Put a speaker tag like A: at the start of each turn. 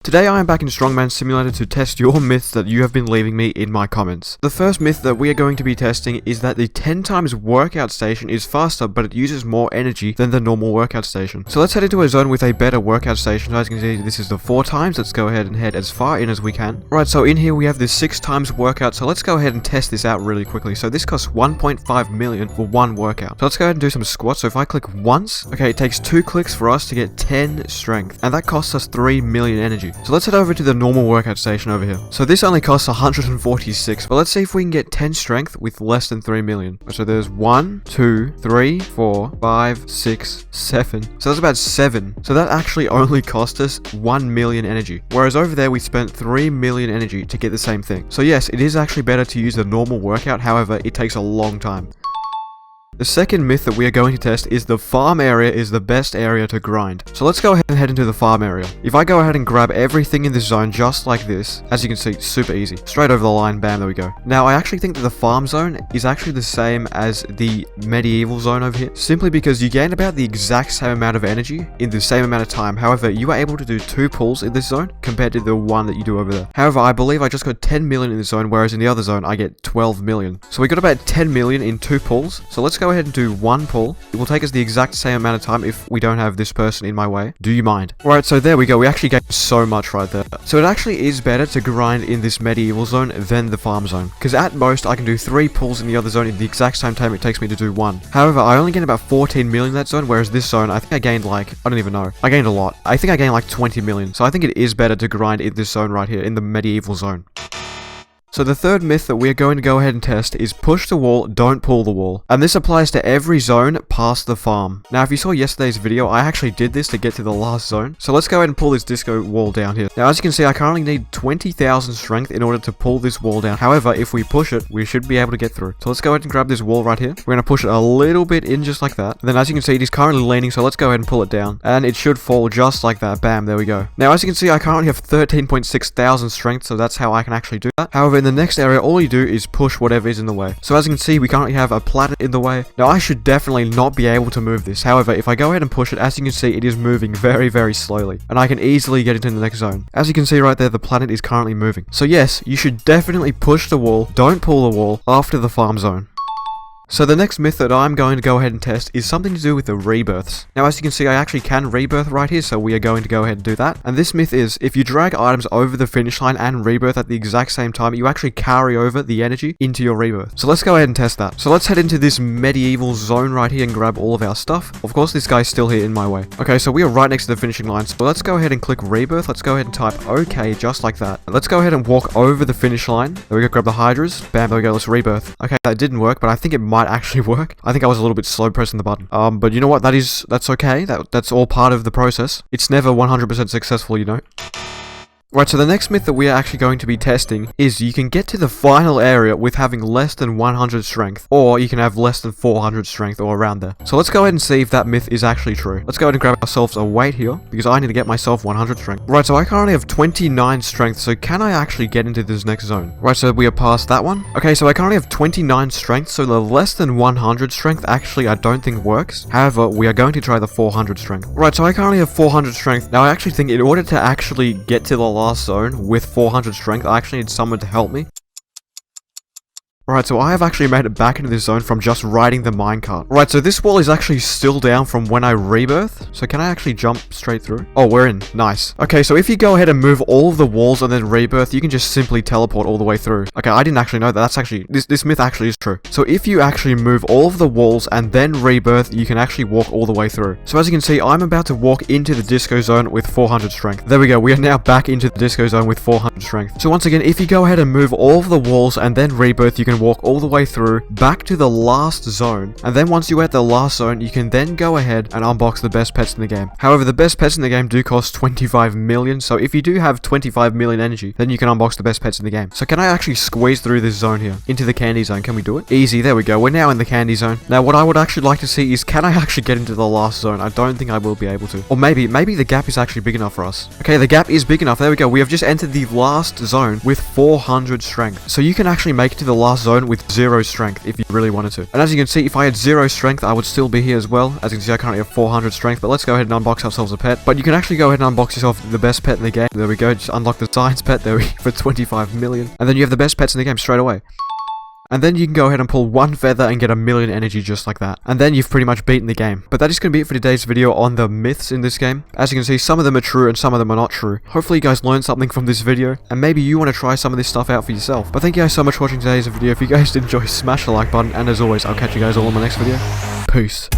A: Today I am back in Strongman Simulator to test your myths that you have been leaving me in my comments. The first myth that we are going to be testing is that the 10 times workout station is faster, but it uses more energy than the normal workout station. So let's head into a zone with a better workout station. As you can see, this is the 4 times. Let's go ahead and head as far in as we can. Right, so in here we have this 6 times workout, so let's go ahead and test this out really quickly. So this costs 1.5 million for one workout. So let's go ahead and do some squats. So if I click once, okay, it takes 2 clicks for us to get 10 strength, and that costs us 3 million energy. So let's head over to the normal workout station over here. So this only costs 146, but let's see if we can get 10 strength with less than 3 million. So there's 1, 2, 3, 4, 5, 6, 7. So that's about 7. So that actually only cost us 1 million energy. Whereas over there we spent 3 million energy to get the same thing. So yes, it is actually better to use the normal workout, however, it takes a long time. The second myth that we are going to test is the farm area is the best area to grind. So let's go ahead and head into the farm area. If I go ahead and grab everything in this zone just like this, as you can see, super easy. Straight over the line, bam, there we go. Now, I actually think that the farm zone is actually the same as the medieval zone over here, simply because you gain about the exact same amount of energy in the same amount of time. However, you are able to do 2 pulls in this zone compared to the one that you do over there. However, I believe I just got 10 million in this zone, whereas in the other zone, I get 12 million. So we got about 10 million in 2 pulls. So let's go ahead and do 1 pull. It will take us the exact same amount of time if we don't have this person in my way. Do you mind? Right, so there we go. We actually gained so much right there. So it actually is better to grind in this medieval zone than the farm zone, because at most I can do 3 pulls in the other zone in the exact same time it takes me to do 1. However, I only gained about 14 million in that zone, whereas this zone, I think I gained like, I don't even know. I gained a lot. I think I gained like 20 million. So I think it is better to grind in this zone right here, in the medieval zone. So the third myth that we're going to go ahead and test is push the wall, don't pull the wall. And this applies to every zone past the farm. Now, if you saw yesterday's video, I actually did this to get to the last zone. So let's go ahead and pull this disco wall down here. Now, as you can see, I currently need 20,000 strength in order to pull this wall down. However, if we push it, we should be able to get through. So let's go ahead and grab this wall right here. We're going to push it a little bit in just like that. And then as you can see, it is currently leaning. So let's go ahead and pull it down. And it should fall just like that. Bam, there we go. Now, as you can see, I currently have 13.6 thousand strength. So that's how I can actually do that. However, in the next area, all you do is push whatever is in the way. So as you can see, we currently have a planet in the way. Now, I should definitely not be able to move this. However, if I go ahead and push it, as you can see, it is moving very, very slowly. And I can easily get into the next zone. As you can see right there, the planet is currently moving. So yes, you should definitely push the wall, don't pull the wall after the farm zone. So the next myth that I'm going to go ahead and test is something to do with the rebirths. Now, as you can see, I actually can rebirth right here, so we are going to go ahead and do that. And this myth is, if you drag items over the finish line and rebirth at the exact same time, you actually carry over the energy into your rebirth. So let's go ahead and test that. So let's head into this medieval zone right here and grab all of our stuff. Of course, this guy's still here in my way. Okay, so we are right next to the finishing line. So let's go ahead and click rebirth. Let's go ahead and type OK, just like that. Let's go ahead and walk over the finish line. There we go, grab the hydras. Bam, there we go, let's rebirth. Okay, that didn't work, but I think it might actually work. I think I was a little bit slow pressing the button. But you know what? That's okay. That's all part of the process. It's never 100% successful, you know. Right, so the next myth that we are actually going to be testing is you can get to the final area with having less than 100 strength, or you can have less than 400 strength or around there. So let's go ahead and see if that myth is actually true. Let's go ahead and grab ourselves a weight here, because I need to get myself 100 strength. Right, so I currently have 29 strength, so can I actually get into this next zone? Right, so we are past that one. Okay, so I currently have 29 strength, so the less than 100 strength actually I don't think works. However, we are going to try the 400 strength. Right, so I currently have 400 strength. Now, I actually think in order to actually get to the last zone with 400 strength, I actually need someone to help me. Right, so I have actually made it back into this zone from just riding the minecart. Right, so this wall is actually still down from when I rebirth. So can I actually jump straight through? Oh, we're in. Nice. Okay, so if you go ahead and move all of the walls and then rebirth, you can just simply teleport all the way through. Okay, I didn't actually know that. That's actually, this myth actually is true. So if you actually move all of the walls and then rebirth, you can actually walk all the way through. So as you can see, I'm about to walk into the disco zone with 400 strength. There we go. We are now back into the disco zone with 400 strength. So once again, if you go ahead and move all of the walls and then rebirth, you can walk all the way through back to the last zone, and then once you're at the last zone, you can then go ahead and unbox the best pets in the game. However, the best pets in the game do cost 25 million, so if you do have 25 million energy, then you can unbox the best pets in the game. So can I actually squeeze through this zone here into the candy zone? Can we do it? Easy, there we go. We're now in the candy zone. Now what I would actually like to see is, can I actually get into the last zone? I don't think I will be able to. Or maybe the gap is actually big enough for us. Okay, the gap is big enough. There we go. We have just entered the last zone with 400 strength. So you can actually make it to the last last zone with 0 strength if you really wanted to. And as you can see, if I had 0 strength, I would still be here as well. As you can see, I currently have 400 strength, but let's go ahead and unbox ourselves a pet. But you can actually go ahead and unbox yourself the best pet in the game. There we go, just unlock the science pet there for 25 million. And then you have the best pets in the game straight away. And then you can go ahead and pull 1 feather and get 1,000,000 energy just like that. And then you've pretty much beaten the game. But that is going to be it for today's video on the myths in this game. As you can see, some of them are true and some of them are not true. Hopefully you guys learned something from this video, and maybe you want to try some of this stuff out for yourself. But thank you guys so much for watching today's video. If you guys did enjoy, smash the like button, and as always, I'll catch you guys all in my next video. Peace.